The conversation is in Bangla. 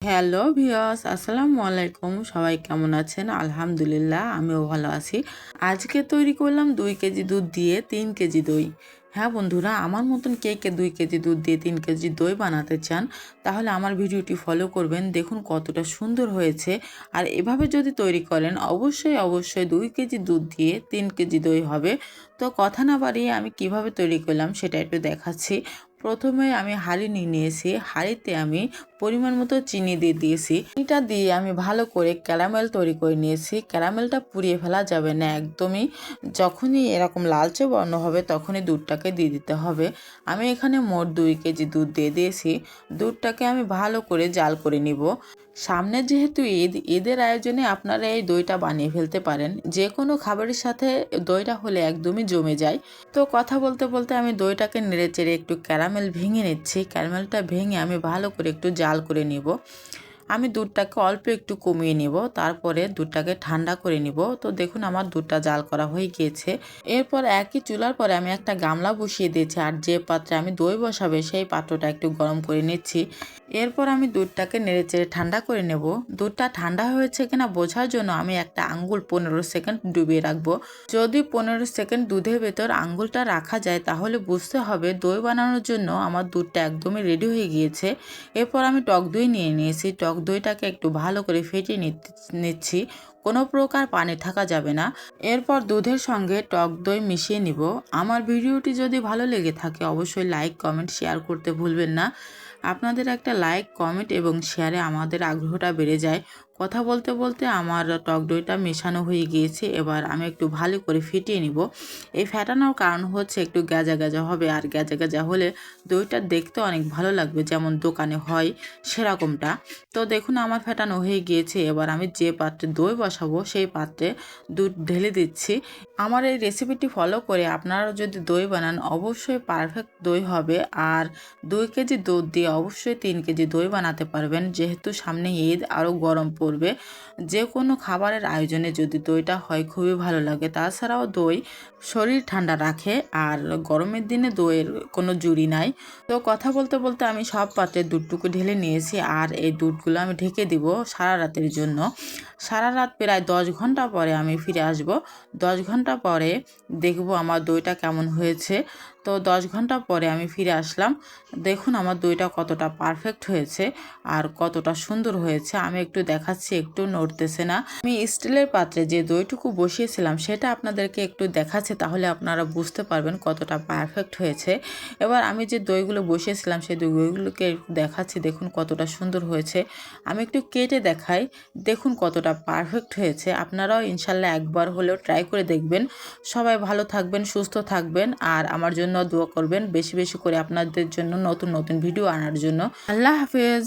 হ্যালো ভিউয়ার্স, আসসালামু আলাইকুম। সবাই কেমন আছেন? আলহামদুলিল্লাহ, আমিও ভালো আছি। আজকে তৈরি করলাম 2 কেজি দুধ দিয়ে 3 কেজি দই। হ্যাঁ বন্ধুরা, আমার মতন কে কে 2 কেজি দুধ দিয়ে 3 কেজি দই বানাতে চান, তাহলে আমার ভিডিওটি ফলো করবেন। দেখুন কতটা সুন্দর হয়েছে। আর এভাবে যদি তৈরি করেন অবশ্যই 2 কেজি দুধ দিয়ে 3 কেজি দই হবে। তো কথা না বাড়িয়ে আমি কিভাবে তৈরি করলাম সেটা একটু দেখাচ্ছি। প্রথমে আমি হাঁড়ি নিয়ে নিয়েছি। হাঁড়িতে আমি পরিমাণ মতো চিনি দিয়ে দিয়েছি। চিনিটা দিয়ে আমি ভালো করে ক্যারামেল তৈরি করে নিয়েছি। ক্যারামেলটা পুড়িয়ে ফেলা যাবে না একদমই। যখনই এরকম লালচে বর্ণ হবে তখনই দুধটাকে দিয়ে দিতে হবে। আমি এখানে মোট 2 কেজি দুধ দিয়ে দিয়েছি। দুধটাকে আমি ভালো করে জাল করে নিব। সামনে যেহেতু ঈদের আয়োজনে আপনারা এই দইটা বানিয়ে ফেলতে পারেন। যে কোনো খাবারের সাথে দইটা হলে একদমই জমে যায়। তো কথা বলতে বলতে আমি দইটাকে নেড়েচেড়ে একটু ক্যারামেল ভেঙে নিচ্ছি। ক্যারামেলটা ভেঙে আমি ভালো করে একটু জাল করে নিব। আমি দুধটাকে অল্প একটু কমিয়ে নিব, তারপরে দুধটাকে ঠান্ডা করে নিব। তো দেখুন আমার দুধটা জাল করা হয়ে গিয়েছে। এরপর একই চুলার পরে আমি একটা গামলা বসিয়ে দিয়েছি, আর যে পাত্রে আমি দই বসাবে সেই পাত্রটা একটু গরম করে নিচ্ছি। এরপর আমি দুধটাকে নেড়েচেড়ে ঠান্ডা করে নেব। দুধটা ঠান্ডা হয়েছে কিনা বোঝার জন্য আমি একটা আঙ্গুল 15 সেকেন্ড ডুবিয়ে রাখবো। যদি 15 সেকেন্ড দুধের ভেতর আঙ্গুলটা রাখা যায় তাহলে বুঝতে হবে দই বানানোর জন্য আমার দুধটা একদমই রেডি হয়ে গিয়েছে। এরপর আমি টক দই নিয়ে নিয়েছি। টক দইটাকে একটু ভালো করে ফেটিয়ে নিচ্ছি। কোনো প্রকার পানি থাকা যাবে না। এরপর দুধের সঙ্গে টক দই মিশিয়ে নিব। আমার ভিডিওটি যদি ভালো লেগে থাকে অবশ্যই লাইক, কমেন্ট, শেয়ার করতে ভুলবেন না। আপনাদের একটা লাইক, কমেন্ট এবং শেয়ারে আমাদের আগ্রহটা বেড়ে যায়। কথা বলতে বলতে আমার টক দইটা মেশানো হয়ে গিয়েছে। এবার আমি একটু ভালো করে ফেটিয়ে নিব। এই ফেটানোর কারণ হচ্ছে একটু গ্যাজা গ্যাজা হবে, আর গ্যাজা গ্যাজা হলে দইটা দেখতে অনেক ভালো লাগবে, যেমন দোকানে হয় সেরকমটা। তো দেখুন আমার ফেটানো হয়ে গিয়েছে। এবার আমি যে পাত্রে দই বসাবো সেই পাত্রে দুধ ঢেলে দিচ্ছি। আমার এই রেসিপিটি ফলো করে আপনারা যদি দই বানান অবশ্যই পারফেক্ট দই হবে। আর 2 কেজি দুধ দিয়ে অবশ্যই 3 কেজি দই বানাতে পারবেন। যেহেতু সামনে ঈদ, আরও গরম পড়বে। যে কোনো খাবারের আয়োজনে যদি দইটা হয় খুবই ভালো লাগে। তাছাড়াও দই শরীর ঠান্ডা রাখে, আর গরমের দিনে দইয়ের কোনো জুড়ি নাই। তো কথা বলতে বলতে আমি সব পাত্রে দুধটুকু ঢেলে নিয়েছি, আর এই দুধগুলো আমি ঢেকে দিব সারা রাতের জন্য। সারা রাত প্রায় 10 ঘন্টা পরে আমি ফিরে আসব। 10 ঘন্টা পরে দেখব আমার দইটা কেমন হয়েছে। তো 10 ঘন্টা পরে আমি ফিরে আসলাম। দেখুন আমার দইটা কতটা পারফেক্ট হয়েছে আর কতটা সুন্দর হয়েছে। আমি একটু দেখাচ্ছি, একটু নড়তেছে না। আমি স্টিলের পাত্রে যে দইটুকু বসিয়েছিলাম সেটা আপনাদেরকে একটু দেখাচ্ছি, তাহলে আপনারা বুঝতে পারবেন কতটা পারফেক্ট হয়েছে। এবার আমি যে দইগুলো বসিয়েছিলাম সেই দইগুলোকে একটু দেখাচ্ছি, দেখুন কতটা সুন্দর হয়েছে। আমি একটু কেটে দেখাই, দেখুন কতটা পারফেক্ট হয়েছে। আপনারাও ইনশাল্লাহ একবার হলেও ট্রাই করে দেখবেন। সবাই ভালো থাকবেন, সুস্থ থাকবেন, আর আমার জন্য দোয়া করবেন বেশি বেশি করে আপনাদের জন্য নতুন নতুন ভিডিও আনার জন্য। আল্লাহ হাফেজ।